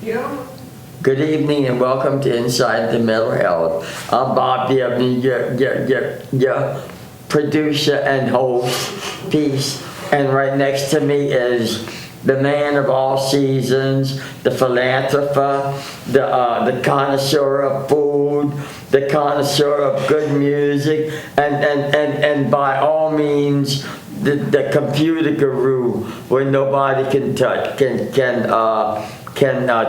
Yeah. Good evening and welcome to Inside the Mental Health. I'm Bob Bibney, your producer and host, peace. And right next to me is the man of all seasons, the philanthropist, the connoisseur of food, the connoisseur of good music, and by all means, the computer guru where nobody can touch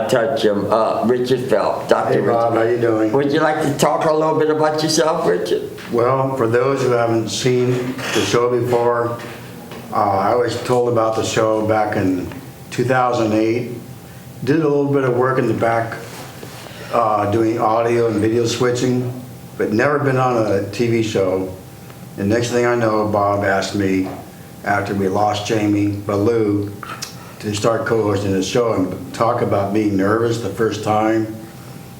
touch him. Richard Phelps, Dr. Hey Richard. Bob, how you doing? Would you like to talk a little bit about yourself, Richard? Well, for those who haven't seen the show before, I was told about the show back in 2008. Did a little bit of work in the back doing audio and video switching, but never been on a TV show. And next thing I know, Bob asked me, after we lost Jamie Ballou, to start co-hosting the show and talk about being nervous the first time.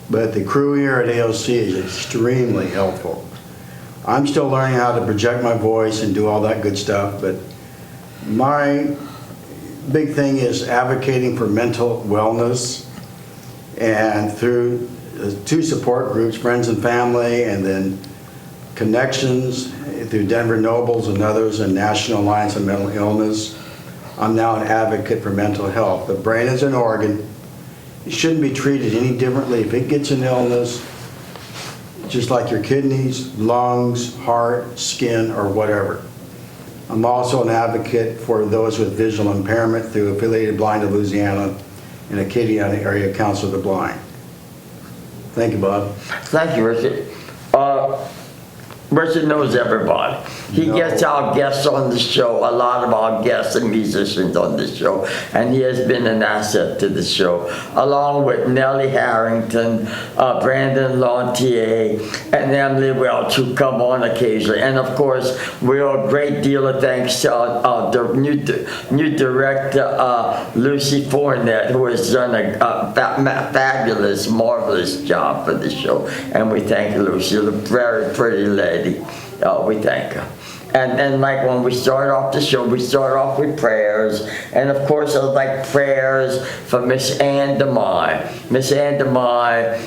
But the crew here at AOC is extremely helpful. I'm still learning how to project my voice and do all that good stuff, but my big thing is advocating for mental wellness, and through two support groups, Friends and Family, and then connections through Denver Nobles and others, and National Alliance on Mental Illness. I'm now an advocate for mental health. The brain is an organ. It shouldn't be treated any differently. If it gets an illness, just like your kidneys, lungs, heart, skin, or whatever. I'm also an advocate for those with visual impairment through Affiliated Blind of Louisiana and Acadiana Area Council of the Blind. Thank you, Bob. Thank you, Richard. Richard knows everybody. He gets our guests on the show, a lot of our guests and musicians on the show, and he has been an asset to the show, along with Nellie Harrington, Brandon Lantier, and Emily Welch, who come on occasionally. And of course, we owe a great deal of thanks to the new director, Lucy Fournette, who has done a fabulous, marvelous job for the show. And we thank Lucy, a very pretty lady. We thank her. And like when we start off the show, we start off with prayers. And of course, I'd like prayers for Miss Ann DeMai. Miss Ann DeMai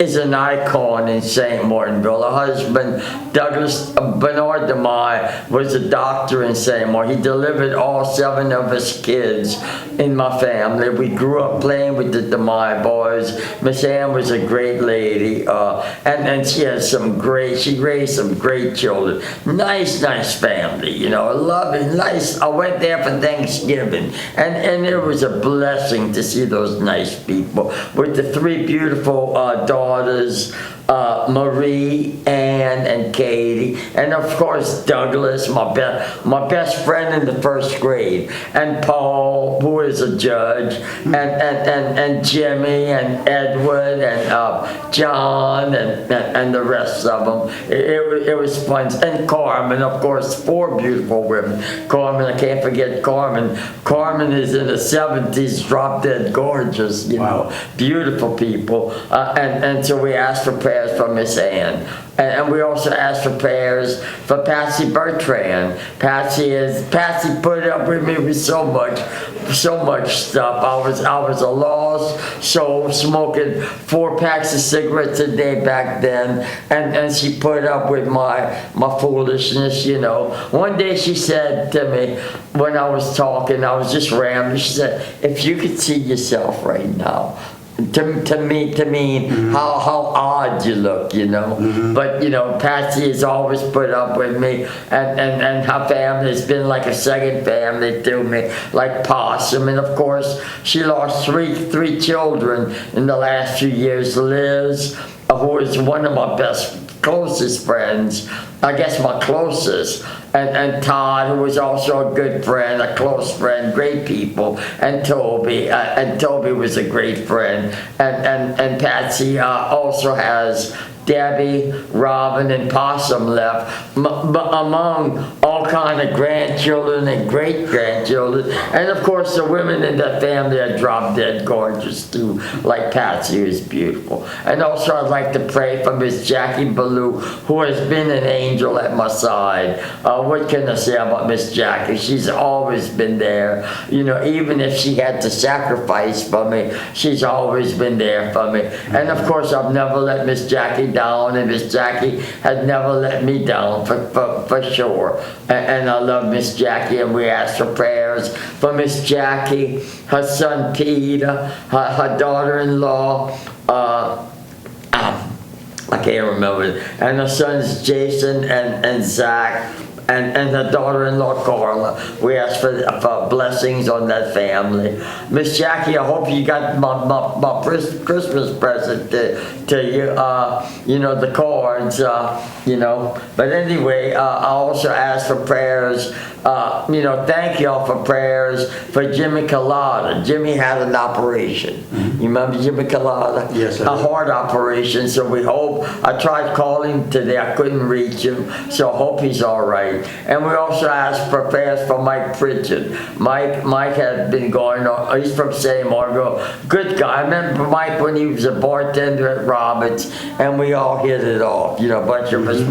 is an icon in St. Martinville. Her husband, Douglas Bernard DeMai, was a doctor in St. Martin. He delivered all 7 of his kids in my family. We grew up playing with the DeMai boys. Miss Ann was a great lady, and she raised some great children. Nice family, loving, nice. I went there for Thanksgiving, and it was a blessing to see those nice people with the 3 beautiful daughters, Marie, Ann, and Katie, and of course Douglas, my best friend in the 1st grade, and Paul, who is a judge, and Jimmy, and Edward, and John, and the rest of them. It was fun. And Carmen, of course, 4 beautiful women. Carmen, I can't forget Carmen. Carmen is in the 70s, drop dead gorgeous, Wow. Beautiful people. And so we asked for prayers for Miss Ann. And we also asked for prayers for Patsy Bertrand. Patsy put up with me with so much stuff. I was a lost soul, smoking 4 packs of cigarettes a day back then, and she put up with my foolishness, One day she said to me, when I was talking, I was just rambling, she said, if you could see yourself right now, to me, how odd you look, But Patsy has always put up with me, and her family has been like a second family to me, like Possum. And of course, she lost three children in the last few years. Liz, who is one of my closest friends, I guess my closest, and Todd, who was also a good friend, a close friend, great people, and Toby was a great friend, and Patsy also has Debbie, Robin, and Possum left. Among all all kind of grandchildren and great-grandchildren. And of course, the women in that family are drop-dead gorgeous too, like Patsy, who's beautiful. And also I'd like to pray for Miss Jackie Ballou, who has been an angel at my side. What can I say about Miss Jackie? She's always been there. You know, even if she had to sacrifice for me, she's always been there for me. And of course, I've never let Miss Jackie down, and Miss Jackie has never let me down, for sure. And I love Miss Jackie, and we ask for prayers for Miss Jackie, her son Peter, her daughter-in-law, I can't remember, and her sons Jason and Zach, and her daughter-in-law Carla. We ask for blessings on that family. Miss Jackie, I hope you got my Christmas present to you. You know, the cards. You know. But anyway, I also ask for prayers. You know, thank y'all for prayers for Jimmy Collada. Jimmy had an operation. You remember Jimmy Collada? Yes, I a do. heart operation. So we hope. I tried calling today. I couldn't reach him. So I hope he's all right. And we also ask for prayers for Mike Pritchard. Mike had been going on. He's from St. Margot. Good guy. I remember Mike when he was a bartender at Roberts, and we all hit it off. You know, a bunch of us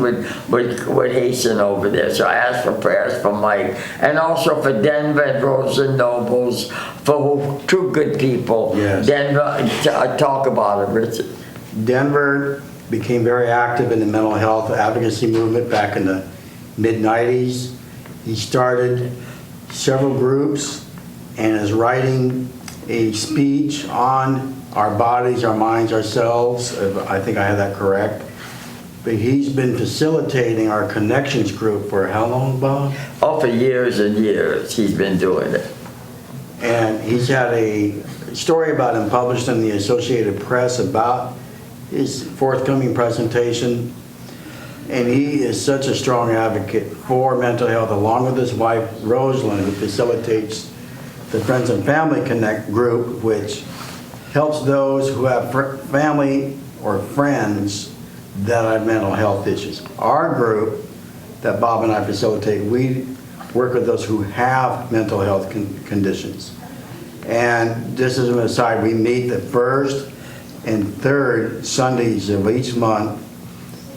would hasten over there. So I ask for prayers for Mike, and also for Denver and Rosa Nobles, for two good people. Yes. Denver, talk about it, Richard. Denver became very active in the mental health advocacy movement back in the mid-90s. He started several groups and is writing a speech on our bodies, our minds, ourselves. I think I have that correct. But he's been facilitating our connections group for how long, Bob? Oh, for years and years he's been doing it. And he's had a story about him published in the Associated Press about his forthcoming presentation. And he is such a strong advocate for mental health, along with his wife, Rosalind, who facilitates the Friends and Family Connect group, which helps those who have family or friends that have mental health issues. Our group that Bob and I facilitate, we work with those who have mental health conditions. And just as an aside, we meet the first and third Sundays of each month,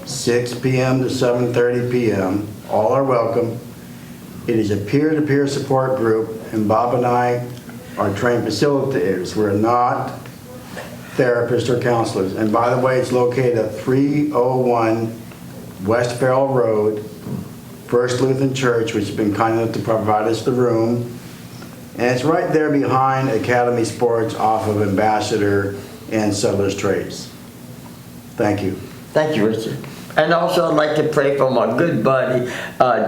6 p.m. to 7:30 p.m. All are welcome. It is a peer-to-peer support group, and Bob and I are trained facilitators. We're not therapists or counselors. And by the way, it's located at 301 West Farrell Road, First Lutheran Church, which has been kind enough to provide us the room. And it's right there behind Academy Sports off of Ambassador and Settlers Trace. Thank you. Thank you, Richard. And also I'd like to pray for my good buddy,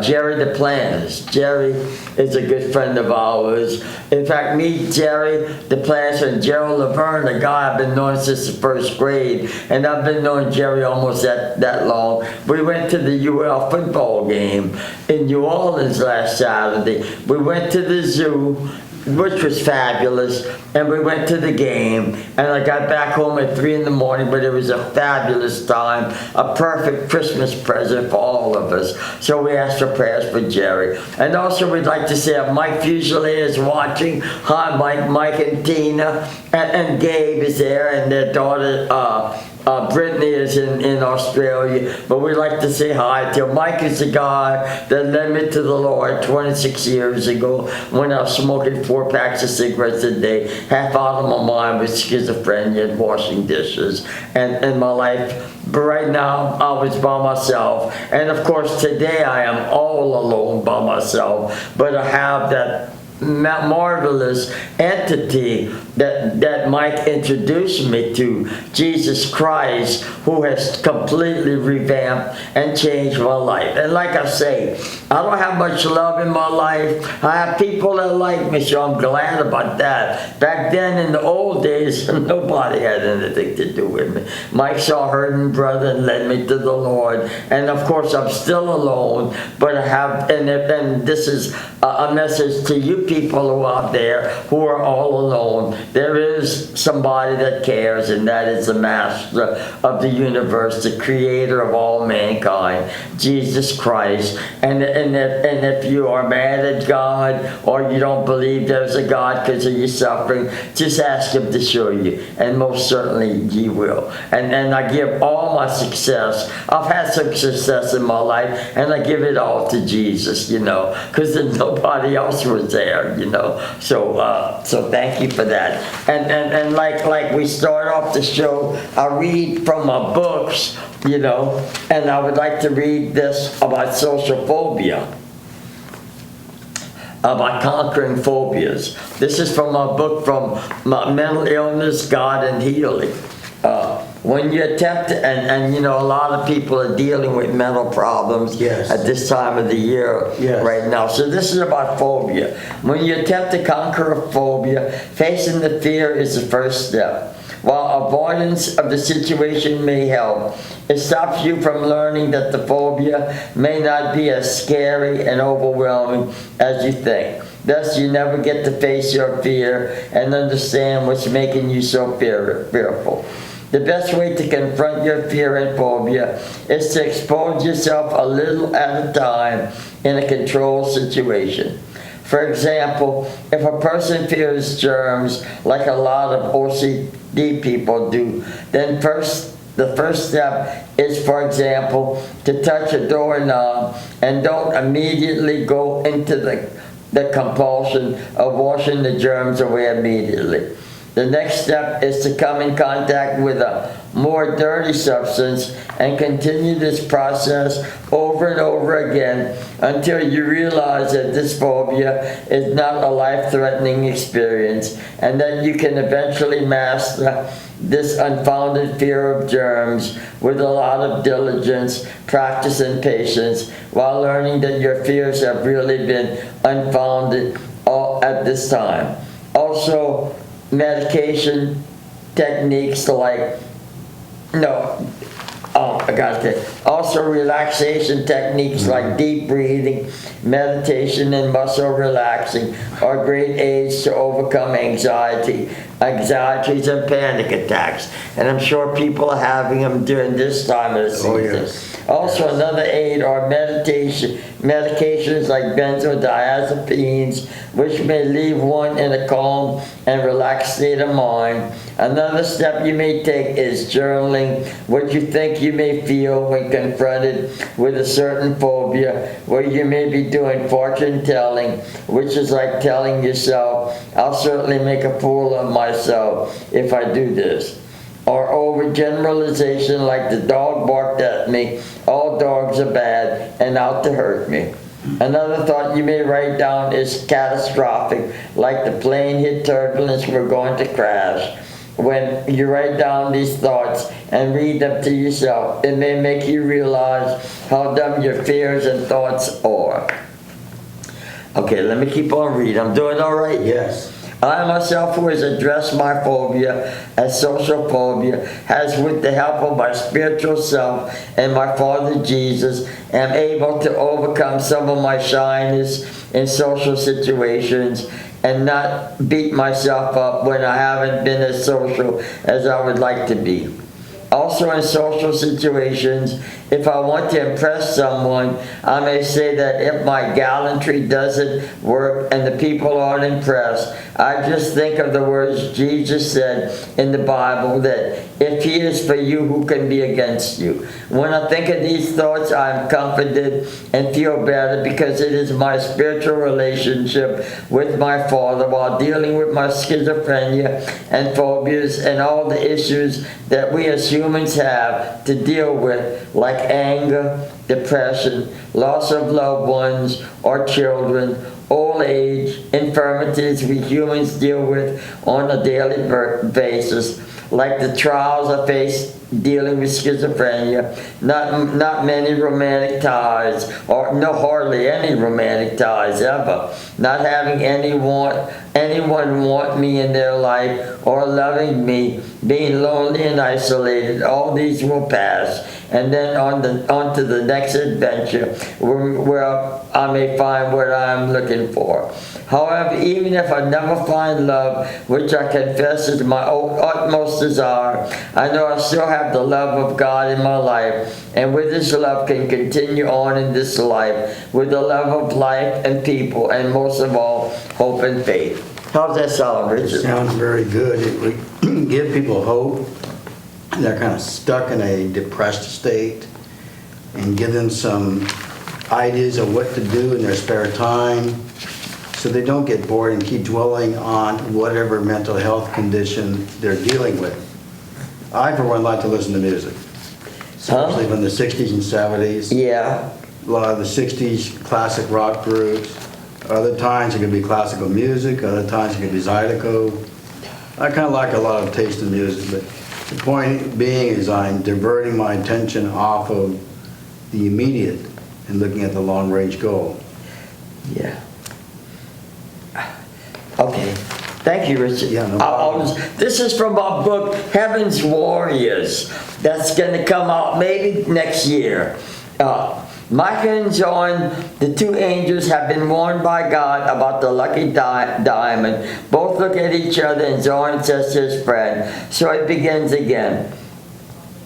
Jerry DePlantis. Jerry is a good friend of ours. In fact, me, Jerry DePlantis, and Gerald Laverne, a guy I've been knowing since the first grade, and I've been knowing Jerry almost that long. We went to the UL football game in New Orleans last Saturday. We went to the zoo, which was fabulous, and we went to the game, and I got back home at 3 in the morning, but it was a fabulous time, a perfect Christmas present for all of us. So we asked for prayers for Jerry. And also we'd like to say if Mike Fuselier is watching, hi Mike and Tina, and Gabe is there, and their daughter, Brittany is in Australia, but we'd like to say hi to Mike. Is the guy that led me to the Lord 26 years ago when I was smoking 4 packs of cigarettes a day. Half out of my mind with schizophrenia and washing dishes and my life. But right now I was by myself, and of course today I am all alone by myself, but I have that marvelous entity that Mike introduced me to, Jesus Christ, who has completely revamped and changed my life. And like I say, I don't have much love in my life. I have people that like me, so I'm glad about that. Back then in the old days, nobody had anything to do with me. Mike saw a hurting brother and led me to the Lord. And of course I'm still alone, but I have, and this is a message to you people who are out there who are all alone. There is somebody that cares, and that is the master of the universe, the creator of all mankind, Jesus Christ. And if you are mad at God, or you don't believe there's a God because of your suffering, just ask him to show you, and most certainly he will. And I give all my success. I've had some success in my life, and I give it all to Jesus, because nobody else was there, So thank you for that. And like we start off the show, I read from my books, and I would like to read this about social phobia, about conquering phobias. This is from a book from Mental Illness, God and Healing. When you attempt, and a lot of people are dealing with mental problems at this time of the year right now. So this is about phobia. When you attempt to conquer a phobia, facing the fear is the first step. While avoidance of the situation may help, it stops you from learning that the phobia may not be as scary and overwhelming as you think. Thus, you never get to face your fear and understand what's making you so fearful. The best way to confront your fear and phobia is to expose yourself a little at a time in a controlled situation. For example, if a person fears germs like a lot of OCD people do, then the first step is, for example, to touch a doorknob and don't immediately go into the compulsion of washing the germs away immediately. The next step is to come in contact with a more dirty substance and continue this process over and over again until you realize that this phobia is not a life-threatening experience and that you can eventually master this unfounded fear of germs with a lot of diligence, practice, and patience, while learning that your fears have really been unfounded at this time. Also, medication techniques also relaxation techniques like deep breathing, meditation, and muscle relaxing are great aids to overcome anxieties and panic attacks. And I'm sure people are having them during this time of the season. Oh, yes. Also, another aid are medications like benzodiazepines, which may leave one in a calm and relaxed state of mind. Another step you may take is journaling what you think you may feel when confronted with a certain phobia, where you may be doing fortune telling, which is like telling yourself, I'll certainly make a fool of myself if I do this. Or overgeneralization, like the dog barked at me, all dogs are bad and out to hurt me. Another thought you may write down is catastrophic, like the plane hit turbulence, we're going to crash. When you write down these thoughts and read them to yourself, it may make you realize how dumb your fears and thoughts are. Okay, let me keep on reading. I'm doing all right? Yes. I myself, who has addressed my phobia as social phobia, has with the help of my spiritual self and my Father Jesus, am able to overcome some of my shyness in social situations and not beat myself up when I haven't been as social as I would like to be. Also, in social situations, if I want to impress someone, I may say that if my gallantry doesn't work and the people aren't impressed, I just think of the words Jesus said in the Bible, that if he is for you, who can be against you? When I think of these thoughts, I'm comforted and feel better, because it is my spiritual relationship with my Father while dealing with my schizophrenia and phobias and all the issues that we as humans have to deal with, like anger, depression, loss of loved ones or children, old age, infirmities we humans deal with on a daily basis, like the trials I face dealing with schizophrenia, not many romantic ties, or no, hardly any romantic ties ever, not having anyone want me in their life or loving me, being lonely and isolated. All these will pass, and then on to the next adventure where I may find what I'm looking for. However, even if I never find love, which I confess is my utmost desire, I know I still have the love of God in my life, and with His love can continue on in this life, with the love of life and people, and most of all, hope and faith. How's that sound, Richard? Sounds very good. It would give people hope. They're kind of stuck in a depressed state, and give them some ideas of what to do in their spare time, so they don't get bored and keep dwelling on whatever mental health condition they're dealing with. I, for one, like to listen to music, especially from the 60s and 70s. Yeah. A lot of the 60s classic rock groups. Other times it could be classical music, other times it could be Zydeco. I kind of like a lot of taste in music, but the point being is I'm diverting my attention off of the immediate and looking at the long-range goal. Yeah. Okay. Thank you, Richard. Yeah, no problem. This is from our book, Heaven's Warriors. That's going to come out maybe next year. Michael and John, the two angels, have been warned by God about the lucky diamond. Both look at each other, and John says to his friend, so it begins again.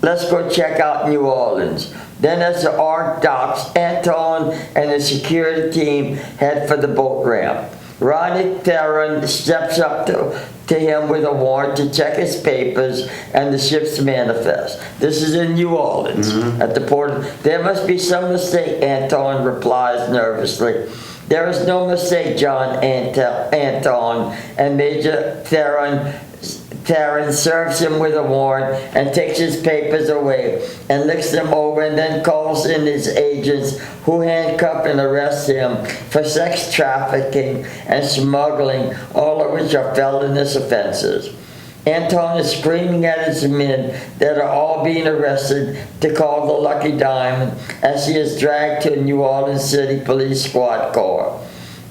Let's go check out New Orleans. Then as the ark docks, Anton and the security team head for the boat ramp. Ronnie Theron steps up to him with a warrant to check his papers and the ship's manifest. This is in New Orleans, at the port. There must be some mistake, Anton replies nervously. There is no mistake, John, Anton, and Major Theron serves him with a warrant and takes his papers away and looks them over, and then calls in his agents, who handcuff and arrest him for sex trafficking and smuggling, all of which are felonious offenses. Anton is screaming at his men that are all being arrested to call the lucky diamond as he is dragged to a New Orleans City Police squad car.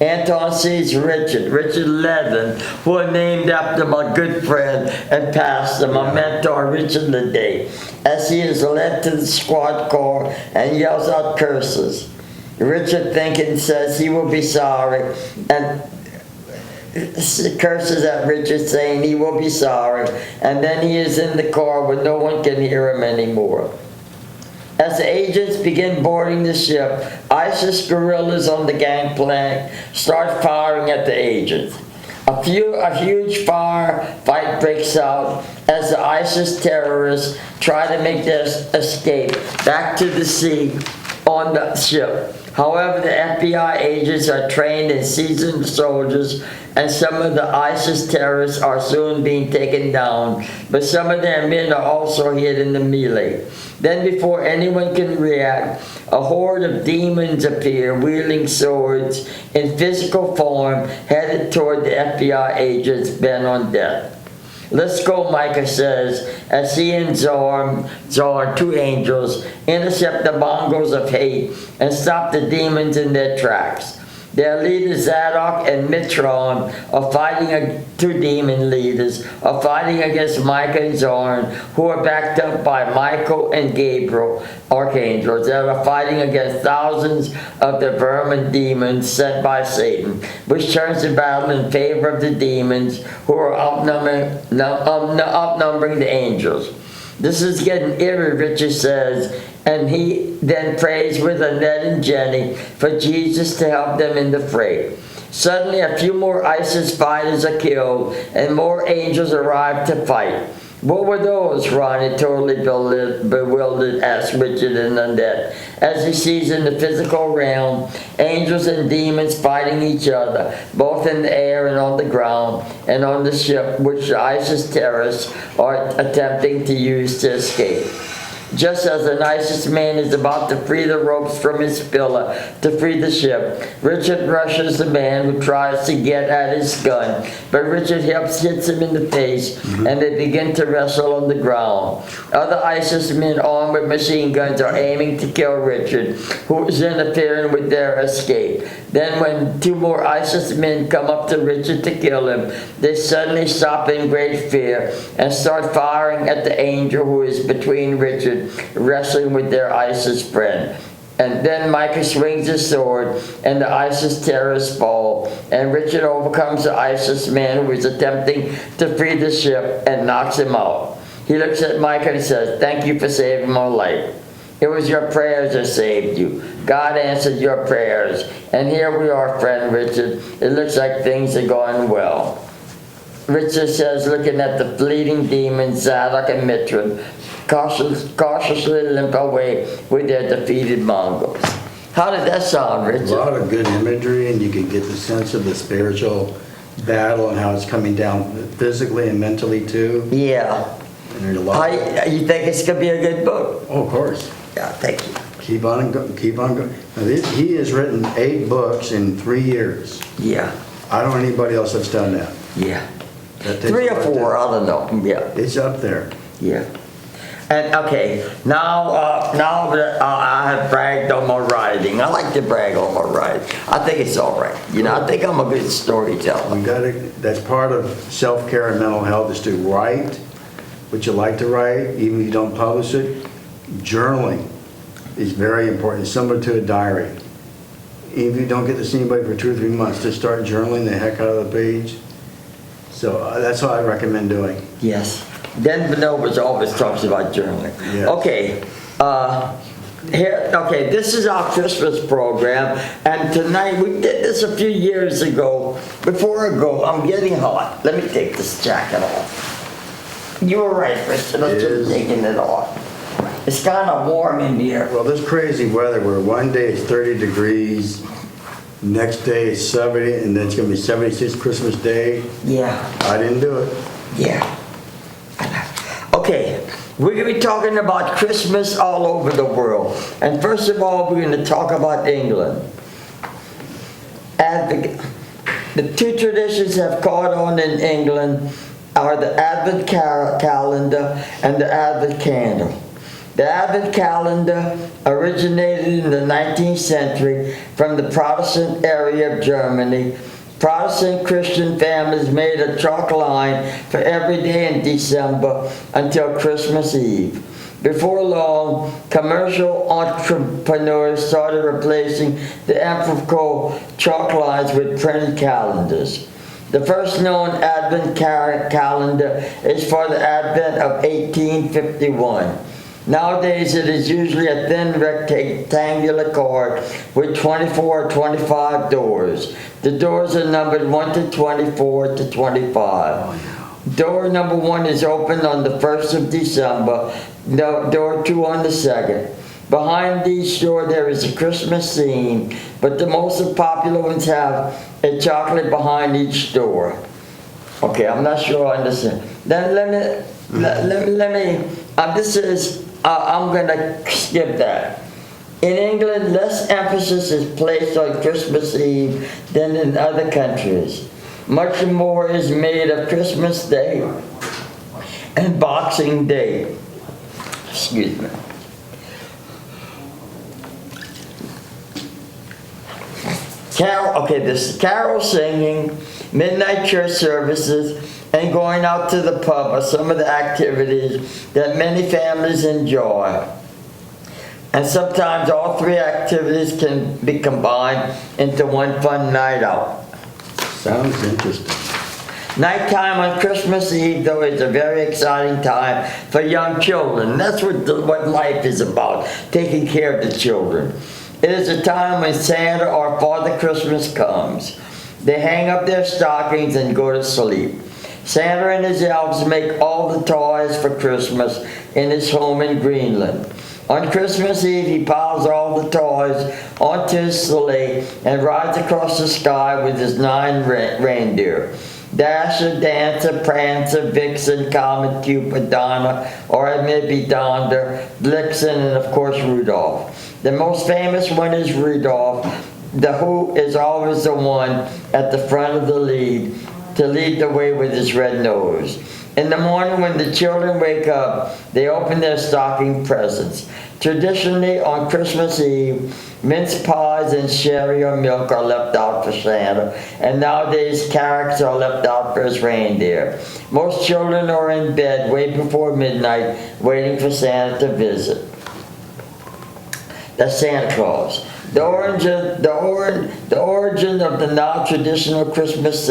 Anton sees Richard Levin, who are named after my good friend and pastor, my mentor, Richard Leday, as he is led to the squad car and yells out curses. Richard, thinking, says he will be sorry, and curses at Richard, saying he will be sorry, and then he is in the car where no one can hear him anymore. As the agents begin boarding the ship, ISIS guerrillas on the gangplank start firing at the agents. A huge fight breaks out as the ISIS terrorists try to make their escape back to the sea on the ship. However, the FBI agents are trained and seasoned soldiers, and some of the ISIS terrorists are soon being taken down, but some of their men are also hit in the melee. Then, before anyone can react, a horde of demons appear, wielding swords in physical form, headed toward the FBI agents bent on death. Let's go, Micah says, as he and Zorn, two angels, intercept the Mongols of hate and stop the demons in their tracks. Their leaders, Zadok and Mitron, two demon leaders, are fighting against Micah and Zorn, who are backed up by Michael and Gabriel, archangels, that are fighting against thousands of the vermin demons sent by Satan, which turns the battle in favor of the demons, who are outnumbering the angels. This is getting eerie, Richard says, and he then prays with Annette and Jenny for Jesus to help them in the fray. Suddenly, a few more ISIS fighters are killed, and more angels arrive to fight. What were those? Ronnie, totally bewildered, asked Richard and Annette, as he sees in the physical realm angels and demons fighting each other, both in the air and on the ground, and on the ship which the ISIS terrorists are attempting to use to escape. Just as an ISIS man is about to free the ropes from his pillar to free the ship, Richard rushes the man who tries to get at his gun, but Richard hits him in the face, and they begin to wrestle on the ground. Other ISIS men armed with machine guns are aiming to kill Richard, who is interfering with their escape. Then when two more ISIS men come up to Richard to kill him, they suddenly stop in great fear and start firing at the angel who is between Richard Richard wrestling with their ISIS friend. And then Micah swings his sword, and the ISIS terrorists fall, and Richard overcomes the ISIS man who is attempting to free the ship and knocks him out. He looks at Micah and says, "Thank you for saving my life. It was your prayers that saved you. God answered your prayers. And here we are, friend Richard. It looks like things are going well." Richard says, looking at the fleeting demons, Zadok and Mithrin, cautiously limp away with their defeated Mongols. How did that sound, A Richard? lot of good imagery, and you can get the sense of the spiritual battle and how it's coming down physically and mentally too. Yeah. And there's a lot. You think it's going to be a good book? Oh, of course. Yeah, thank you. Keep on going. He has written 8 books in 3 years. Yeah, I don't know anybody else that's done that. yeah. That takes 3 a or lot of 4, time. I don't know. Yeah. It's up there. Yeah. And okay, now that I have bragged on my writing, I like to brag on my writing. I think it's all right. You know, I think I'm a good storyteller. We gotta, that's part of self-care and mental health, is to write what you like to write, even if you don't publish it. Journaling is very important. It's similar to a diary. Even if you don't get to see anybody for 2 or 3 months, just start journaling the heck out of the page. So that's what I recommend doing. Yes. Dan Bonobos always talks about journaling. Yes. Okay. Okay, this is our Christmas program, and tonight we did this a few years ago. Before I go, I'm getting hot. Let me take this jacket off. You were right, Richard. I'm just taking it off. It's kind of warm in here. Well, this crazy weather where one day it's 30 degrees, next day it's 70, and then it's gonna be 76 Christmas Day. Yeah. I didn't do it. Yeah. Okay, we're going to be talking about Christmas all over the world. And first of all, we're going to talk about England. The 2 traditions have caught on in England are the Advent calendar and the Advent candle. The Advent calendar originated in the 19th century from the Protestant area of Germany. Protestant Christian families made a chalk line for every day in December until Christmas Eve. Before long, commercial entrepreneurs started replacing the empirical chalk lines with printed calendars. The first known Advent calendar is for the Advent of 1851. Nowadays, it is usually a thin rectangular card with 24 or 25 doors. The doors are numbered 1 to 24 to 25. Door number 1 is opened on the 1st of December, door 2 on the 2nd. Behind each door there is a Christmas scene, but the most popular ones have a chocolate behind each door. Okay, I'm not sure I understand. Then let me I'm gonna skip that. In England, less emphasis is placed on Christmas Eve than in other countries. Much more is made of Christmas Day and Boxing Day. Excuse me. This carol singing, midnight church services, and going out to the pub are some of the activities that many families enjoy. And sometimes all 3 activities can be combined into one fun night out. Sounds interesting. Nighttime on Christmas Eve, though, is a very exciting time for young children. That's what life is about, taking care of the children. It is a time when Santa or Father Christmas comes. They hang up their stockings and go to sleep. Santa and his elves make all the toys for Christmas in his home in Greenland. On Christmas Eve, he piles all the toys onto his sleigh and rides across the sky with his 9 reindeer. Dasher, Dancer, Prancer, Vixen, Comet, Cupid, Donner, or it may be Donder, Blitzen, and of course Rudolph. The most famous one is Rudolph, who is always the one at the front of the lead to lead the way with his red nose. In the morning when the children wake up, they open their stocking presents. Traditionally, on Christmas Eve, mince pies and sherry or milk are left out for Santa, and nowadays carrots are left out for his reindeer. Most children are in bed way before midnight, waiting for Santa to visit. That's Santa Claus. The origin of the now-traditional Christmas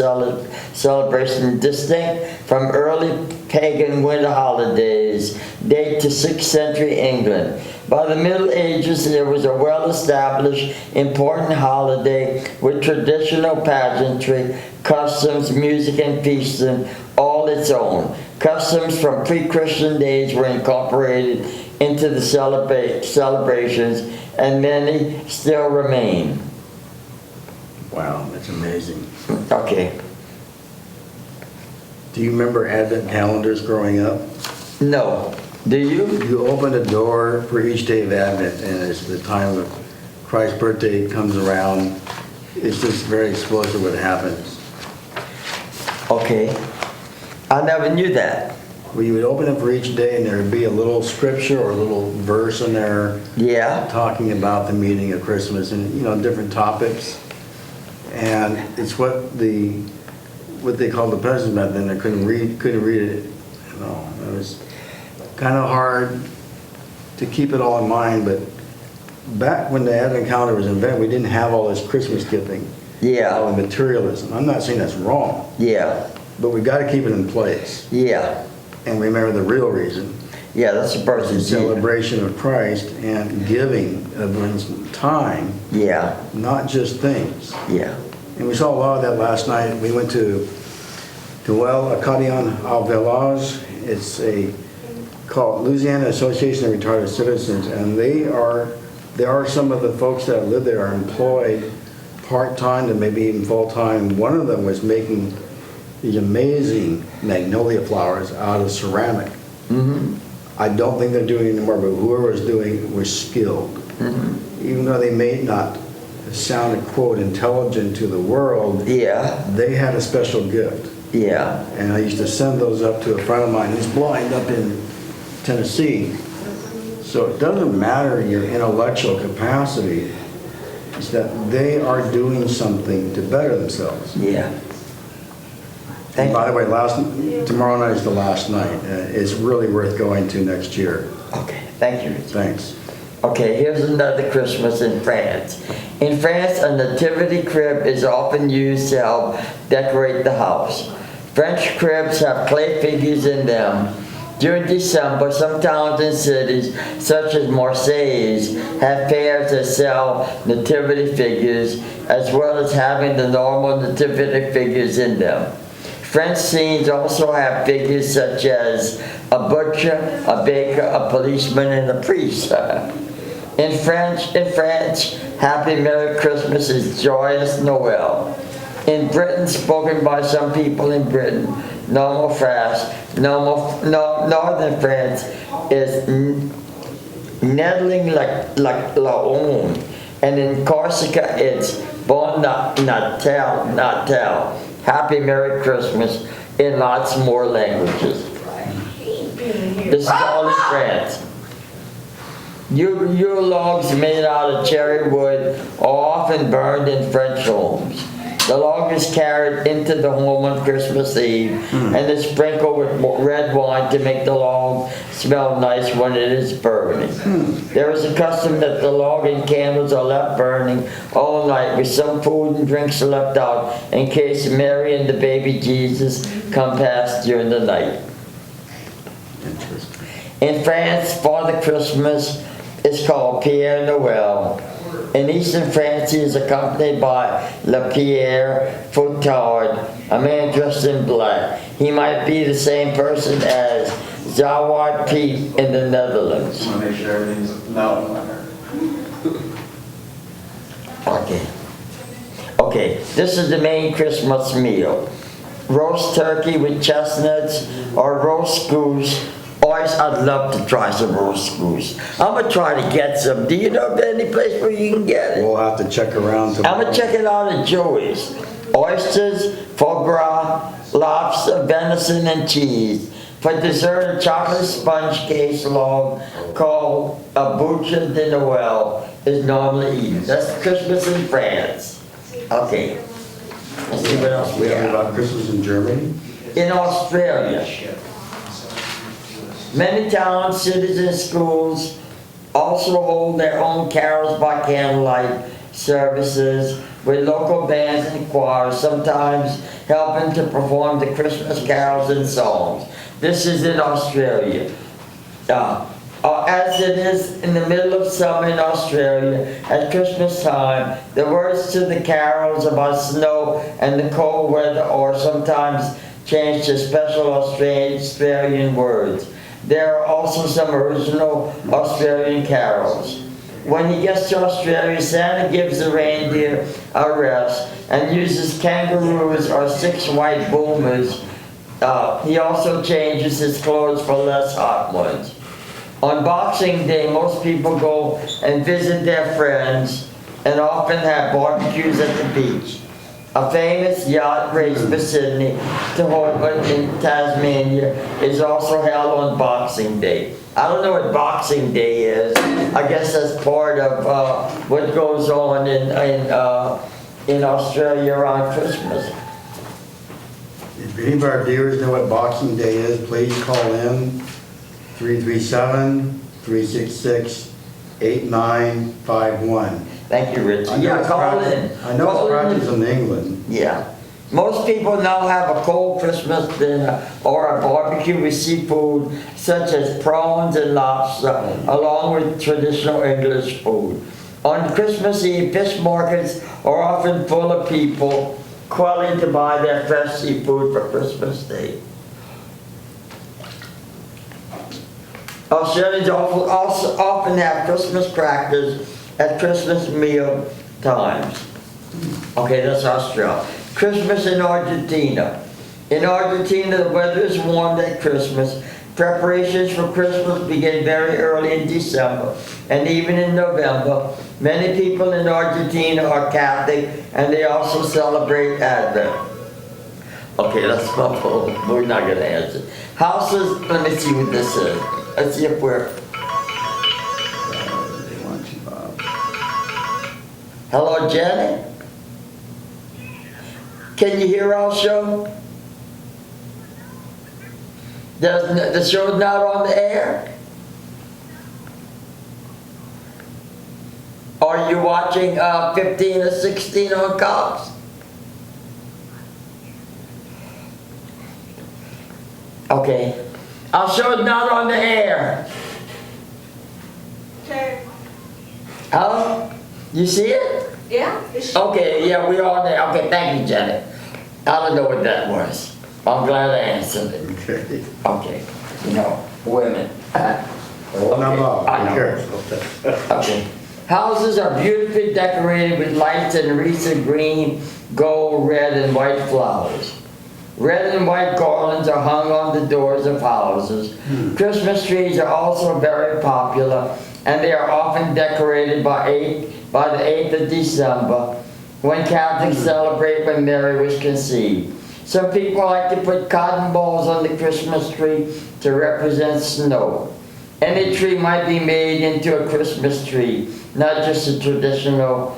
celebration, distinct from early pagan winter holidays, date to 6th century England. By the Middle Ages, there was a well-established, important holiday with traditional pageantry, customs, music, and feasting, all its own. Customs from pre-Christian days were incorporated into the celebrations, and many still remain. Wow, that's amazing. Okay. Do you remember Advent calendars growing up? No. Do you? You open a door for each day of Advent, and as the time of Christ's birthday comes around, it's just very explosive what happens. Okay. I never knew that. Well, you would open it for each day, and there would be a little scripture or a little verse in there Yeah. talking about the meaning of Christmas and, different topics. And it's what they called the presents back then. I couldn't read it. It was kind of hard to keep it all in mind, but back when the Advent calendar was invented, we didn't have all this Christmas gifting. Yeah. All the materialism. I'm not saying that's wrong, Yeah. but we got to keep it in place Yeah. and remember the real reason. Yeah, that's the The person. celebration of Christ and giving of one's time, Yeah. not just things. Yeah. And we saw a lot of that last night. We went to Acadian au Village. It's called Louisiana Association of Retired Citizens, and there are some of the folks that live there are employed part-time and maybe even full-time. One of them was making these amazing magnolia flowers out of ceramic. Mm-hmm. I don't think they're doing it anymore, but whoever was doing it was skilled. Mm-hmm. Even though they may not sound, quote, intelligent to the world, Yeah. they had a special gift. Yeah. And I used to send those up to a friend of mine who's blind up in Tennessee. So it doesn't matter your intellectual capacity, it's that they are doing something to better themselves. Yeah. And Thank by you. the way, tomorrow night is the last night. It's really worth going to next year. Okay. Thank you, Richard. Thanks. Okay, here's another Christmas in France. In France, a nativity crib is often used to help decorate the house. French cribs have clay figures in them. During December, some towns and cities, such as Marseille, have fairs that sell nativity figures, as well as having the normal nativity figures in them. French scenes also have figures such as a butcher, a baker, a policeman, and a priest. In France, Happy Merry Christmas is Joyous Noel. In Britain, spoken by some people in Britain, Northern France is Nettling like Laon, and in Corsica it's Bon Natal, Happy Merry Christmas, in lots more languages. This is all in France. Yule logs made out of cherry wood are often burned in French homes. The log is carried into the home on Christmas Eve and is sprinkled with red wine to make the log smell nice when it is burning. There is a custom that the log and candles are left burning all night, with some food and drinks left out in case Mary and the baby Jesus come past during the night. Interesting. In France, Father Christmas is called Père Noël. In eastern France, he is accompanied by Le Père Fouettard, a man dressed in black. He might be the same person as Zawad Piet in the Netherlands. I want to make sure everything's loud in my heart. Okay, this is the main Christmas meal. Roast turkey with chestnuts or roast goose. I'd love to try some roast goose. I'm going to try to get some. Do you know of any place where you can get it? We'll have to check around tomorrow. I'm going to check it out at Joey's. Oysters, foie gras, lobster, venison, and cheese. For dessert, a chocolate sponge case log called a bouche de Noël is normally eaten. That's Christmas in France. Okay. Let's see what else we We have have. about Christmas in Germany. In Australia, many towns, cities, and schools also hold their own carols by candlelight services with local bands and choirs, sometimes helping to perform the Christmas carols and songs. This is in Australia. As it is in the middle of summer in Australia, at Christmas time, the words to the carols about snow and the cold weather are sometimes changed to special Australian words. There are also some original Australian carols. When he gets to Australia, Santa gives the reindeer a rest and uses kangaroos or 6 white boomers. He also changes his clothes for less hot ones. On Boxing Day, most people go and visit their friends and often have barbecues at the beach. A famous yacht race for Sydney to Hobart in Tasmania is also held on Boxing Day. I don't know what Boxing Day is. I guess that's part of what goes on in Australia around Christmas. If any of our viewers know what Boxing Day is, please call in 337-366-8951. Thank you, Richard. I know Yeah, it's call practice- in. I know Call it's in. practice in England. Yeah. Most people now have a cold Christmas dinner or a barbecue with seafood such as prawns and lobster, along with traditional English food. On Christmas Eve, fish markets are often full of people calling to buy their fresh seafood for Christmas Day. Australians also often have Christmas crackers at Christmas meal times. Okay, that's Australia. Christmas in Argentina. In Argentina, the weather is warm at Christmas. Preparations for Christmas begin very early in December and even in November. Many people in Argentina are Catholic and they also celebrate Advent. Okay, that's my phone. We're not going to answer. Houses, let me see what this is. Let's see if we're... Hello, Jenny? Can you hear our show? The show's not on the air? Are you watching 15 or 16 on Cox? Okay. Our show's not on the air. Okay. Huh? You see it? Yeah. Okay, yeah, we are there. Okay, thank you, Janet. I don't know what that was. I'm glad I answered it. Okay. Okay, you know, women. Hold them up, I be know. careful. Okay. Houses are beautifully decorated with lights and wreaths of green, gold, red, and white flowers. Red and white garlands are hung on the doors of houses. Christmas trees are also very popular, and they are often decorated by the 8th of December, when Catholics celebrate when Mary was conceived. Some people like to put cotton balls on the Christmas tree to represent snow. Any tree might be made into a Christmas tree, not just a traditional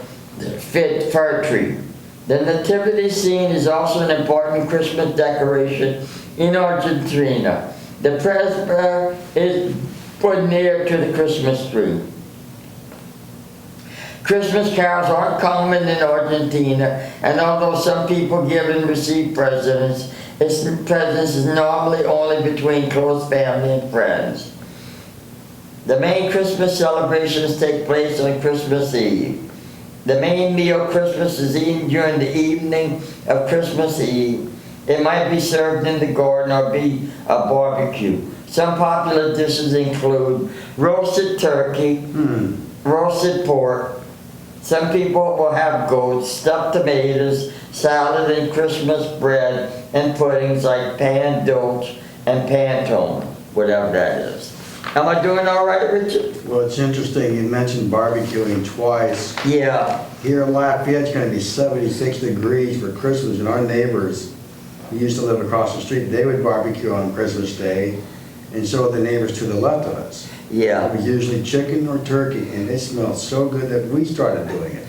fir tree. The nativity scene is also an important Christmas decoration in Argentina. The presbytery is put near to the Christmas tree. Christmas carols aren't common in Argentina, and although some people give and receive presents is normally only between close family and friends. The main Christmas celebrations take place on Christmas Eve. The main meal Christmas is eaten during the evening of Christmas Eve. It might be served in the garden or be a barbecue. Some popular dishes include roasted turkey, roasted pork. Some people will have goats, stuffed tomatoes, salad and Christmas bread, and puddings like pan dolce and pantone, whatever that is. Am I doing all right, Richard? Well, it's interesting, you mentioned barbecuing twice. Yeah. Here in Lafayette, it's gonna be 76 degrees for Christmas, and our neighbors who used to live across the street, they would barbecue on Christmas Day, and so would the neighbors to the left of us. Yeah. It was usually chicken or turkey, and it smelled so good that we started doing it.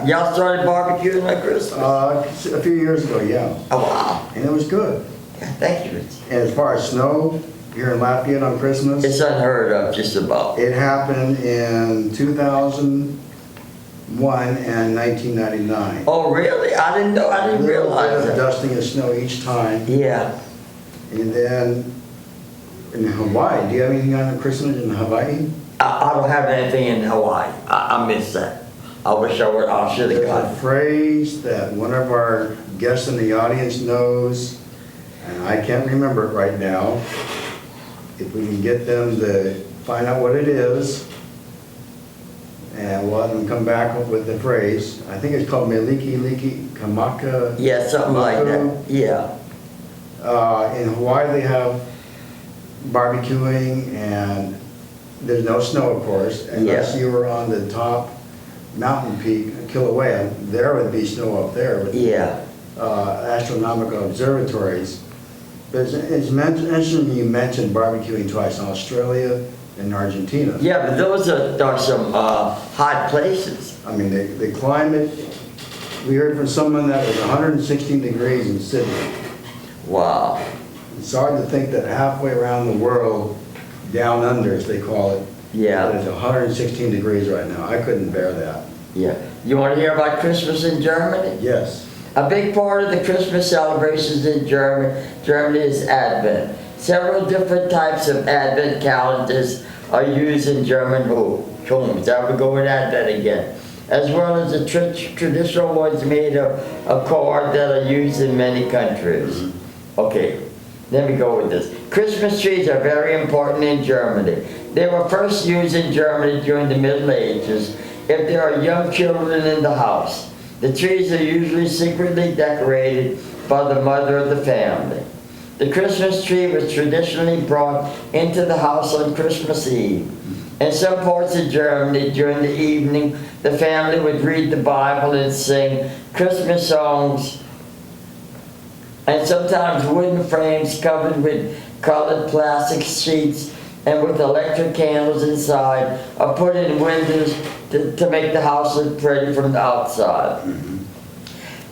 Y'all started barbecuing on Christmas? A few years ago, yeah. Oh, wow. And it was good. Yeah, thank you, Rich. And as far as snow here in Lafayette on Christmas, It's unheard of, just about. it happened in 2001 and 1999. Oh, really? I didn't know, I didn't realize A little bit of that. dusting of snow each time. Yeah. And then in Hawaii, do you have anything on Christmas in Hawaii? I don't have anything in Hawaii. I missed that. I wish I would, I should have There's a got it. phrase that one of our guests in the audience knows, and I can't remember it right now. If we can get them to find out what it is, and we'll have them come back with the phrase. I think it's called Meliki Liki Kamaka. Yeah, something like that. Yeah. In Hawaii, they have barbecuing, and there's no snow, of course, unless Yeah. you were on the top mountain peak, Kilauea. There would be snow up there with Yeah. astronomical observatories. But it's interesting you mentioned barbecuing twice in Australia and Argentina. Yeah, but those are some hot places. I mean, the climate, we heard from someone that was 116 degrees in Sydney. Wow. It's hard to think that halfway around the world, down under, as they call it, Yeah. that it's 116 degrees right now. I couldn't bear that. Yeah. You want to hear about Christmas in Germany? Yes. A big part of the Christmas celebrations in Germany is Advent. Several different types of Advent calendars are used in German homes. I would go with Advent again. As well as the traditional ones made of cord that are used in many countries. Okay, let me go with this. Christmas trees are very important in Germany. They were first used in Germany during the Middle Ages if there are young children in the house. The trees are usually secretly decorated by the mother of the family. The Christmas tree was traditionally brought into the house on Christmas Eve. In some parts of Germany, during the evening, the family would read the Bible and sing Christmas songs, and sometimes wooden frames covered with colored plastic sheets and with electric candles inside are put in windows to make the house look pretty from the outside.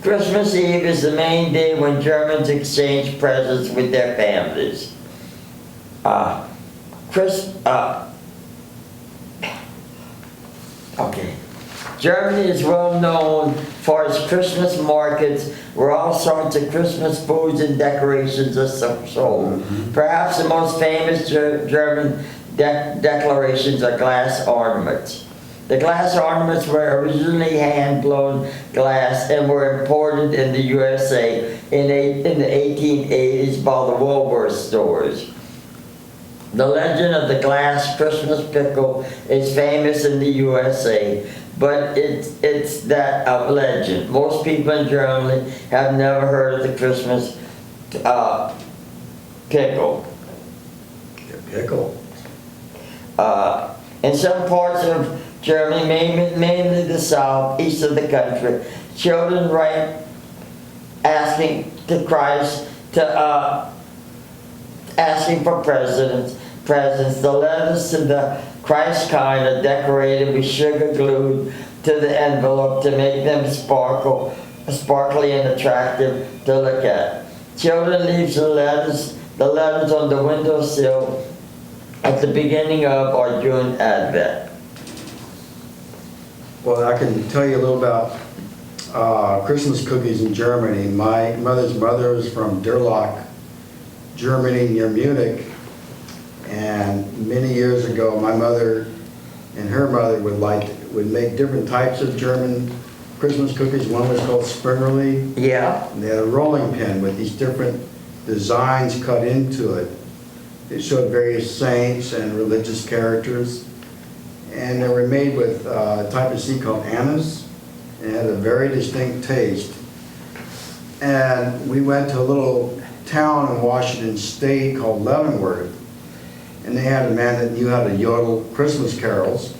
Christmas Eve is the main day when Germans exchange presents with their families. Germany is well known for its Christmas markets where all sorts of Christmas foods and decorations are sold. Perhaps the most famous German decorations are glass ornaments. The glass ornaments were originally hand-blown glass and were imported in the USA in the 1880s by the Woolworth stores. The legend of the glass Christmas pickle is famous in the USA, but it's that legend. Most people in Germany have never heard of the Christmas pickle. Pickle. In some parts of Germany, mainly the south, east of the country, children write asking to Christ asking for presents. The letters to the Christ kind are decorated with sugar glued to the envelope to make them sparkly and attractive to look at. Children leave the letters on the windowsill at the beginning of or during Advent. Well, I can tell you a little about Christmas cookies in Germany. My mother's mother was from Durlach, Germany, near Munich. And many years ago, my mother and her mother would make different types of German Christmas cookies. One was called Springerly. Yeah. And they had a rolling pin with these different designs cut into it. It showed various saints and religious characters. And they were made with a type of seed called anise. And it had a very distinct taste. And we went to a little town in Washington State called Leavenworth. And they had a man that knew how to yodel Christmas carols.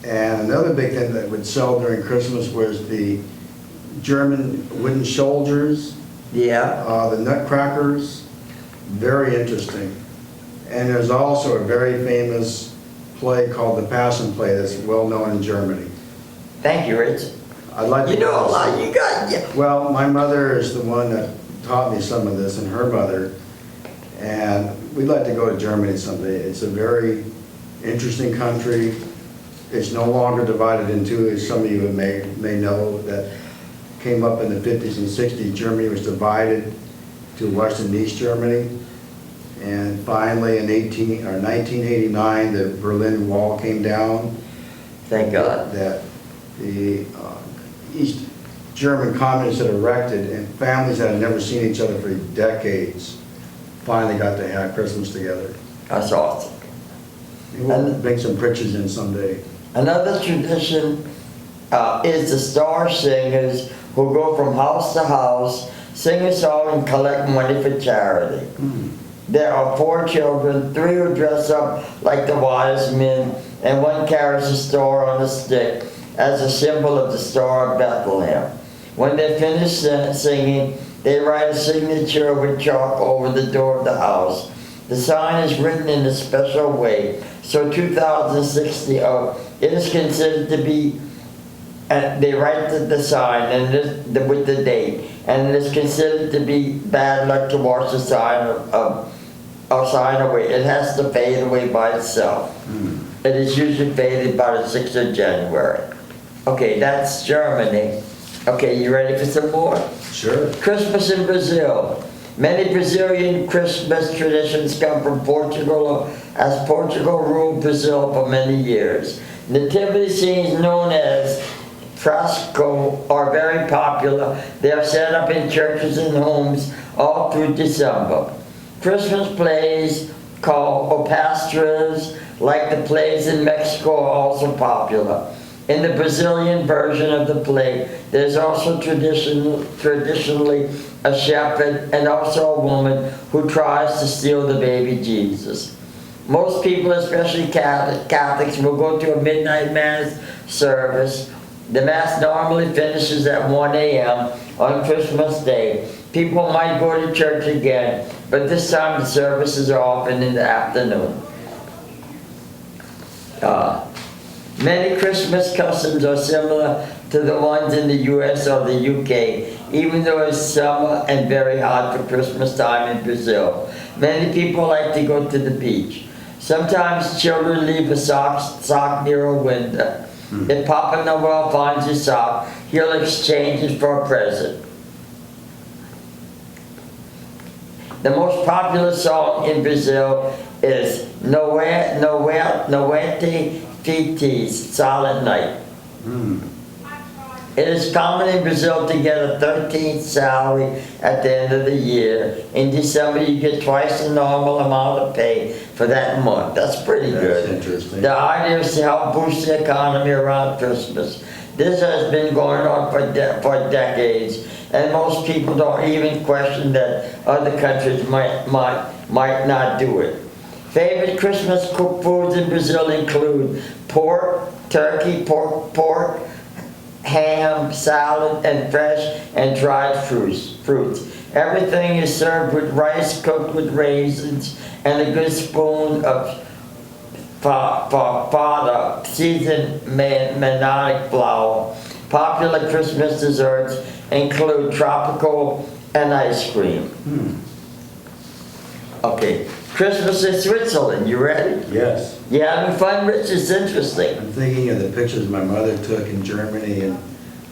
And another big thing that would sell during Christmas was the German wooden soldiers Yeah. The Nutcrackers, very interesting. And there's also a very famous play called The Passion Play that's well known in Germany. Thank you, Rich. I'd like to You know a go lot. see- You got, yeah. Well, my mother is the one that taught me some of this, and her mother. And we'd like to go to Germany someday. It's a very interesting country. It's no longer divided in two, as some of you may know, that came up in the 50s and 60s. Germany was divided to West and East Germany. And finally, in 1989, the Berlin Wall came down. Thank God. That the East German communists had erected, and families that had never seen each other for decades finally got to have Christmas together. That's awesome. We'll bring some pictures in someday. Another tradition is the star singers who go from house to house, sing a song and collect money for charity. There are 4 children, 3 who dress up like the wise men, and 1 carries a star on a stick as a symbol of the Star of Bethlehem. When they finish singing, they write a signature with chalk over the door of the house. The sign is written in a special way, so 2060, it is considered to be, they write the sign and with the date, and it is considered to be bad luck to wash the sign away. It has to fade away by itself. It is usually faded by the 6th of January. Okay, that's Germany. Okay, you ready for some more? Sure. Christmas in Brazil. Many Brazilian Christmas traditions come from Portugal, as Portugal ruled Brazil for many years. Nativity scenes known as fresco are very popular. They are set up in churches and homes all through December. Christmas plays called opastras, like the plays in Mexico, are also popular. In the Brazilian version of the play, there's also traditionally a shepherd and also a woman who tries to steal the baby Jesus. Most people, especially Catholics, will go to a midnight mass service. The mass normally finishes at 1 a.m. on Christmas Day. People might go to church again, but this time the services are often in the afternoon. Many Christmas customs are similar to the ones in the US or the UK, even though it's summer and very hot for Christmas time in Brazil. Many people like to go to the beach. Sometimes children leave a sock near a window. If Papa Noel finds a sock, he'll exchange it for a present. The most popular song in Brazil is Noite Fitis, Silent Night. It is common in Brazil to get a 13th salary at the end of the year. In December, you get twice the normal amount of pay for that month. That's pretty good. That's interesting. The idea is to help boost the economy around Christmas. This has been going on for decades, and most people don't even question that other countries might not do it. Favorite Christmas cooked foods in Brazil include pork, turkey, pork, ham, salad, and fresh and dried fruits. Everything is served with rice cooked with raisins and a good spoon of fava, seasoned manioc flour. Popular Christmas desserts include tropical and ice cream. Okay, Christmas in Switzerland, you ready? Yes. You having fun, Rich? It's interesting. I'm thinking of the pictures my mother took in Germany and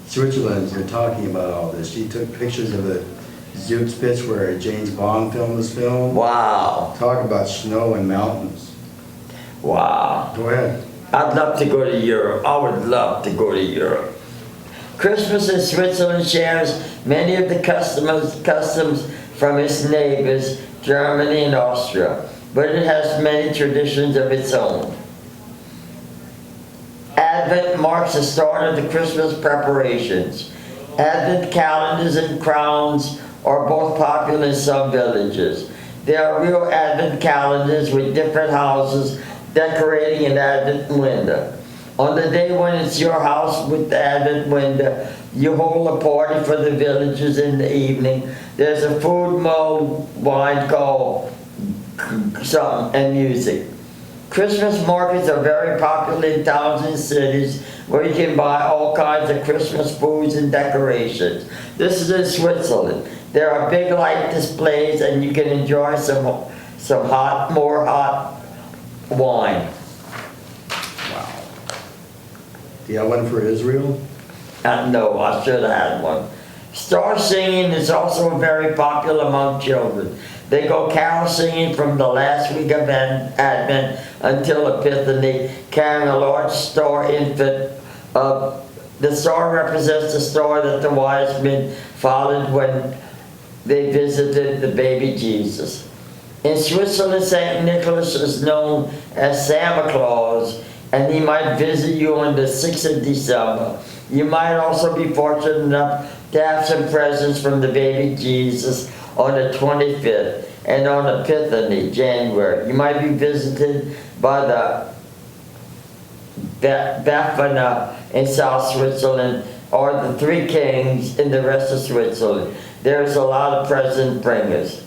Switzerland as they're talking about all this. She took pictures of the Zugspitze where a James Bond film was filmed. Wow. Talk about snow and mountains. Wow. Go ahead. I'd love to go to Europe. I would love to go to Europe. Christmas in Switzerland shares many of the customs from its neighbors, Germany and Austria, but it has many traditions of its own. Advent marks the start of the Christmas preparations. Advent calendars and crowns are both popular in some villages. There are real Advent calendars with different houses decorating an Advent window. On the day when it's your house with the Advent window, You hold a party for the villagers in the evening. There's a food mulled wine called something and music. Christmas markets are very popular in towns and cities where you can buy all kinds of Christmas foods and decorations. This is in Switzerland. There are big light displays and you can enjoy some more hot wine. Wow. Do you have one for Israel? No, I should have had one. Star singing is also very popular among children. They go carol singing from the last week of Advent until Epiphany, carrying a large star infant. The star represents the star that the wise men followed when they visited the baby Jesus. In Switzerland, St. Nicholas is known as Santa Claus, and he might visit you on the 6th of December. You might also be fortunate enough to have some presents from the baby Jesus on the 25th and on Epiphany, January. You might be visited by the Bafana in South Switzerland or the Three Kings in the rest of Switzerland. There's a lot of present bringers.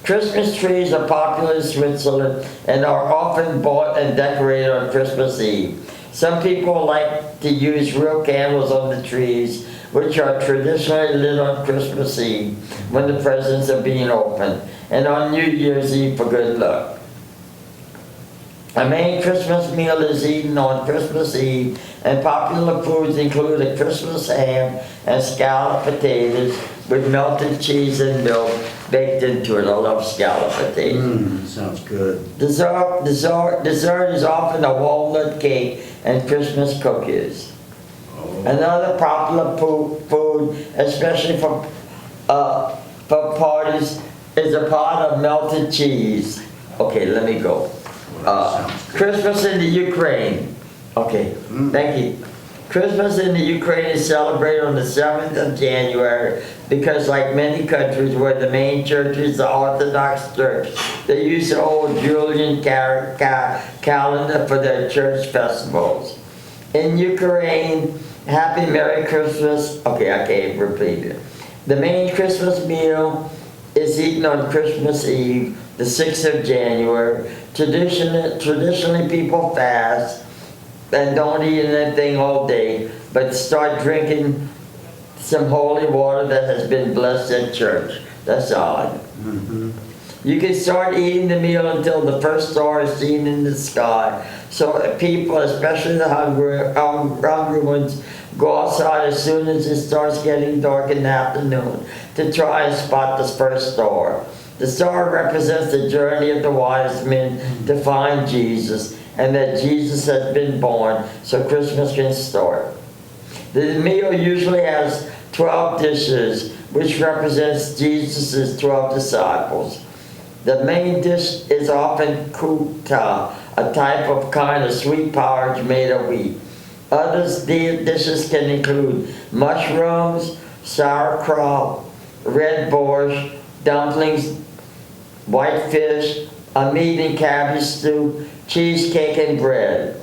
Christmas trees are popular in Switzerland and are often bought and decorated on Christmas Eve. Some people like to use real candles on the trees, which are traditionally lit on Christmas Eve when the presents are being opened, and on New Year's Eve for good luck. A main Christmas meal is eaten on Christmas Eve, and popular foods include a Christmas ham and scalloped potatoes with melted cheese and milk baked into it. I love scalloped potatoes. Sounds good. Dessert is often a walnut cake and Christmas cookies. Oh. Another popular food, especially for parties, is a pot of melted cheese. Okay, let me go. Christmas in the Ukraine. Okay, thank you. Christmas in the Ukraine is celebrated on the 7th of January because, like many countries where the main church is the Orthodox Church, they use the old Julian calendar for their church festivals. In Ukraine, Happy Merry Christmas. Okay, I can't repeat it. The main Christmas meal is eaten on Christmas Eve, the 6th of January. Traditionally people fast and don't eat anything all day, but start drinking some holy water that has been blessed at church. That's odd. You can start eating the meal until the first star is seen in the sky. So people, especially the hungry ones, go outside as soon as it starts getting dark in the afternoon to try and spot the first star. The star represents the journey of the wise men to find Jesus, and that Jesus has been born, so Christmas can start. The meal usually has 12 dishes, which represents Jesus' 12 disciples. The main dish is often kuta, a type of kind of sweet porridge made of wheat. Other dishes can include mushrooms, sauerkraut, red borscht, dumplings, white fish, a meat and cabbage stew, cheesecake, and bread.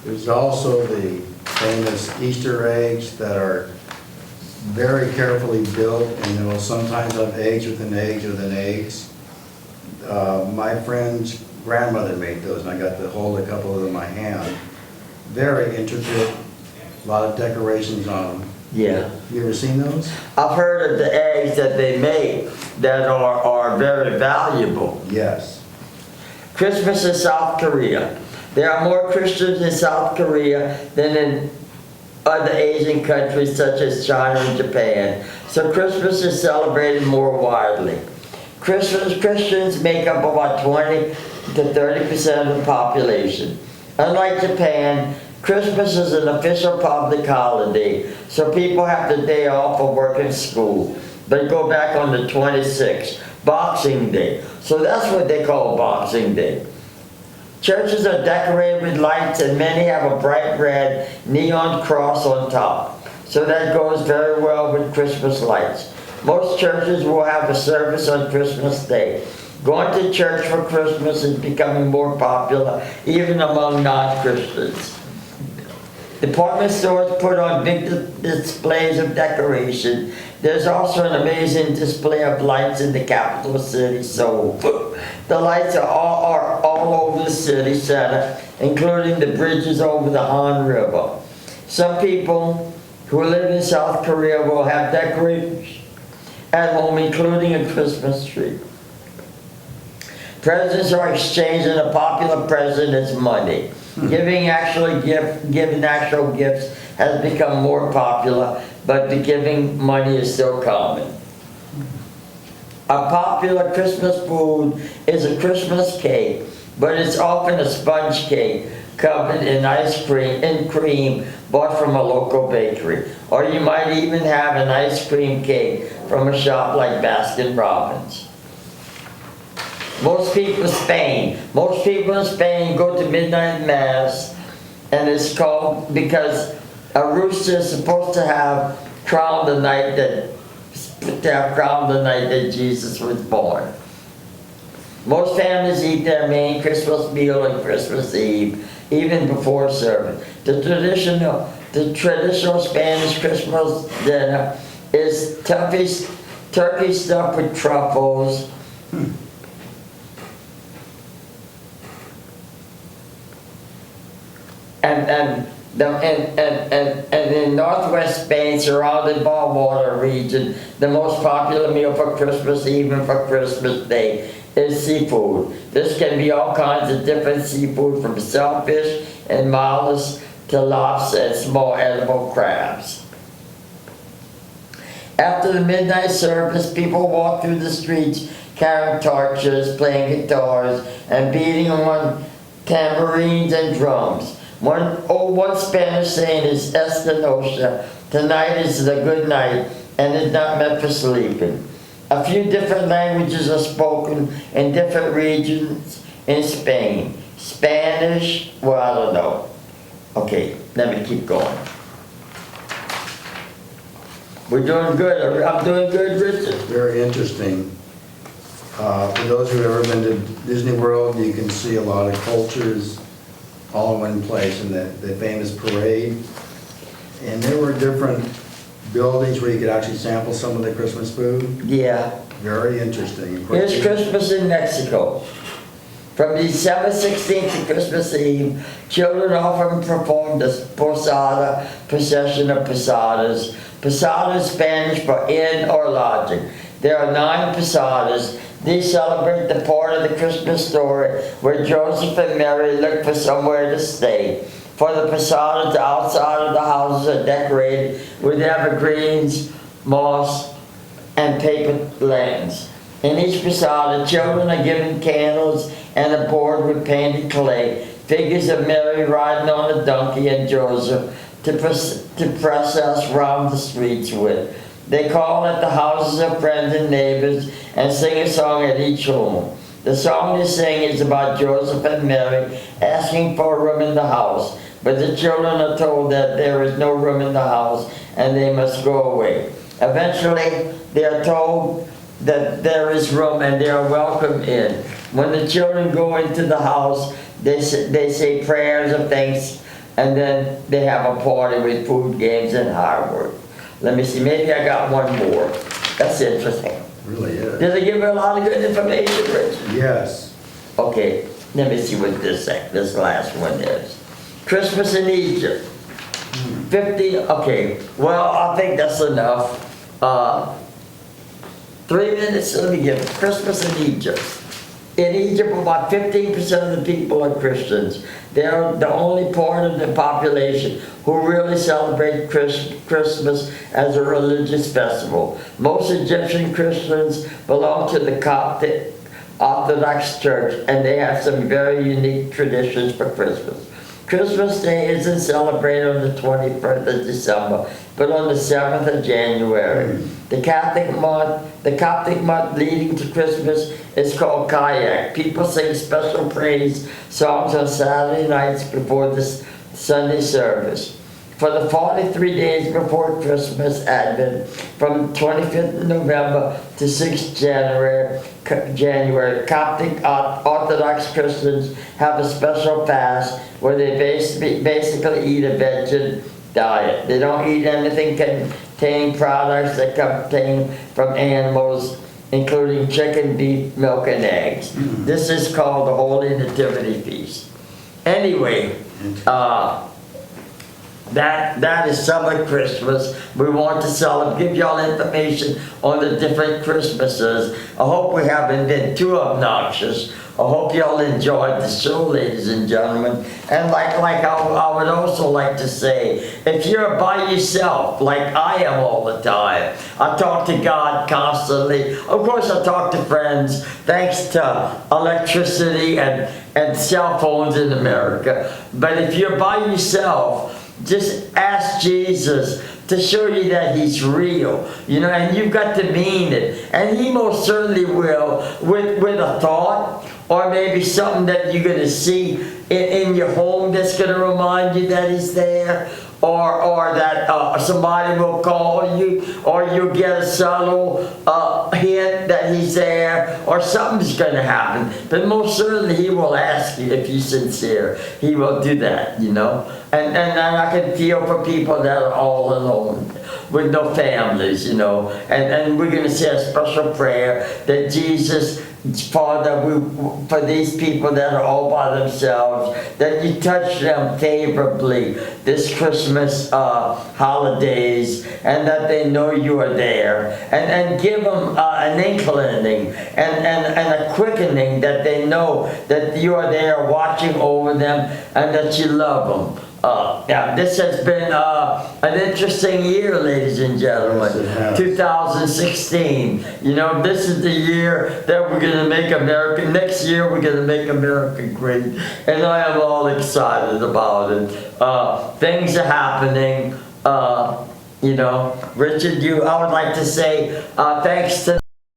There's also the famous Easter eggs that are very carefully built, and they will sometimes have eggs within eggs within eggs. My friend's grandmother made those, and I got to hold a couple of them in my hand. Very intricate, a lot of decorations on them. Yeah. You ever seen those? I've heard of the eggs that they make that are very valuable. Yes. Christmas in South Korea. There are more Christians in South Korea than in other Asian countries such as China and Japan. So Christmas is celebrated more widely. Christians make up about 20 to 30% of the population. Unlike Japan, Christmas is an official public holiday, so people have the day off of work and school. They go back on the 26th, Boxing Day. So that's what they call Boxing Day. Churches are decorated with lights, and many have a bright red neon cross on top. So that goes very well with Christmas lights. Most churches will have a service on Christmas Day. Going to church for Christmas is becoming more popular, even among non-Christians. Department stores put on big displays of decoration. There's also an amazing display of lights in the capital city, so the lights are all over the city center, including the bridges over the Han River. Some people who live in South Korea will have decorations at home, including a Christmas tree. Presents are exchanged, and a popular present is money. Giving actual gifts has become more popular, but the giving money is still common. A popular Christmas food is a Christmas cake, but it's often a sponge cake covered in ice cream and cream bought from a local bakery. Or you might even have an ice cream cake from a shop like Baskin-Robbins. Most people in Spain go to midnight mass, and it's called because a rooster is supposed to have crowned the night that Jesus was born. Most families eat their main Christmas meal on Christmas Eve, even before service. The traditional Spanish Christmas dinner is turkey stuffed with truffles. And in northwest Spain, surrounded by water region, the most popular meal for Christmas, even for Christmas Day, is seafood. This can be all kinds of different seafood, from shellfish and mollusks to lobster and small edible crabs. After the midnight service, people walk through the streets carrying torches, playing guitars, and beating on tambourines and drums. One Spanish saying is esta noche, tonight is the good night, and is not meant for sleeping. A few different languages are spoken in different regions in Spain. Spanish, well, I don't know. Okay, let me keep going. We're doing good. I'm doing good, Richard. Very interesting. For those who've ever been to Disney World, you can see a lot of cultures all in one place in the famous parade. And there were different buildings where you could actually sample some of the Christmas food. Yeah. Very interesting. Here's Christmas in Mexico. From December 16th to Christmas Eve, children often perform the posada, procession of posadas. Posada is Spanish for inn or lodging. There are 9 posadas. These celebrate the part of the Christmas story where Joseph and Mary look for somewhere to stay. For the posadas, the outside of the houses are decorated with evergreens, moss, and paper lanterns. In each posada, children are given candles and a board with painted clay, figures of Mary riding on a donkey and Joseph to process round the streets with. They call at the houses of friends and neighbors and sing a song at each home. The song they sing is about Joseph and Mary asking for a room in the house, but the children are told that there is no room in the house and they must go away. Eventually, they are told that there is room and they are welcome in. When the children go into the house, they say prayers of thanks, and then they have a party with food, games, and hard work. Let me see, maybe I got one more. That's interesting. Really is. Did I give you a lot of good information, Rich? Yes. Okay, let me see what this last one is. Christmas in Egypt. 50, okay, well, I think that's enough. 3 minutes, let me give it. Christmas in Egypt. In Egypt, about 15% of the people are Christians. They're the only part of the population who really celebrate Christmas as a religious festival. Most Egyptian Christians belong to the Coptic Orthodox Church, and they have some very unique traditions for Christmas. Christmas Day isn't celebrated on the 21st of December, but on the 7th of January. The Coptic month leading to Christmas is called Kayak. People sing special praise songs on Saturday nights before the Sunday service. for the 43 days before Christmas Advent, from 25th of November to 6th January, Coptic Orthodox Christians have a special fast where they basically eat a vegan diet. They don't eat anything containing products that come from animals, including chicken, beef, milk, and eggs. This is called the Holy Nativity Feast. Anyway, that is summer Christmas. We want to give y'all information on the different Christmases. I hope we haven't been too obnoxious. I hope y'all enjoyed the show, ladies and gentlemen. And like I would also like to say, if you're by yourself, like I am all the time, I talk to God constantly. Of course, I talk to friends, thanks to electricity and cell phones in America. But if you're by yourself, just ask Jesus to show you that he's real, and you've got to mean it. And he most certainly will, with a thought, or maybe something that you're going to see in your home that's going to remind you that he's there, or that somebody will call you, or you'll get a subtle hint that he's there, or something's going to happen. But most certainly he will ask you if you're sincere. He will do that, And I can feel for people that are all alone, with no families, And we're going to say a special prayer that Jesus, Father, for these people that are all by themselves, that you touch them favorably this Christmas holidays, and that they know you are there, and give them an inkling and a quickening that they know that you are there watching over them and that you love them. This has been an interesting year, ladies and gentlemen. Yes, 2016. This is the year that we're going to make America. Next year, we're going to make America great. And I am all excited about it. Things are happening. Richard, I would like to say thanks to